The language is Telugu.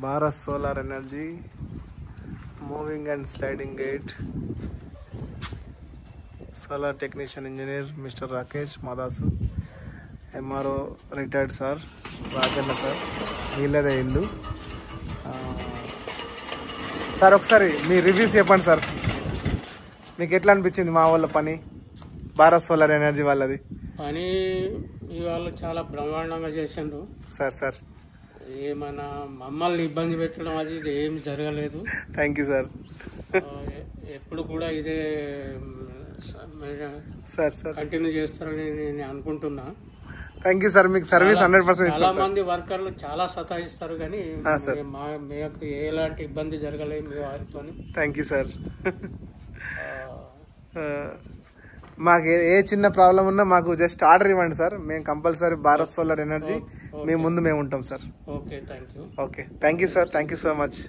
Bharat solar energy moving and sliding gate. Solar technician engineer mister Rakesh Madasu, MRO retired sir Rajanna sir. వీళ్ళదే ఇల్లు. సార్ ఒకసారి మీ రివ్యూస్ చెప్పండి సార్. మీకు ఎట్లా అనిపించింది మా వాళ్ళ పని, భారత్ సోలార్ ఎనర్జీ వాళ్ళది పని? ఇవాళ చాలా బ్రహ్మాండంగా చేసిండ్రు సార్. ఏమైనా మమ్మల్ని ఇబ్బంది పెట్టడం అది ఇది ఏం జరగలేదు. Thank you sir. ఎప్పుడు కూడా ఇదే సార్ కంటిన్యూ చేస్తారని నేను అనుకుంటున్నా. Thank you sir. మీకు సర్వీస్ 100% చాలా మంది వర్కర్లు చాలా సతాయిస్తారు కానీ మీకు ఎలాంటి ఇబ్బంది జరగలేదు మీ వారితో. Thank you sir. మాకు ఏ చిన్న ప్రాబ్లం ఉన్నా మాకు జస్ట్ ఆర్డర్ ఇవ్వండి సార్. మేము కంపల్సరీ భారత్ సోలార్ ఎనర్జీ మీ ముందు మేము ఉంటాం sir. Okay, thank you. Okay, thank you sir. Thank you so much.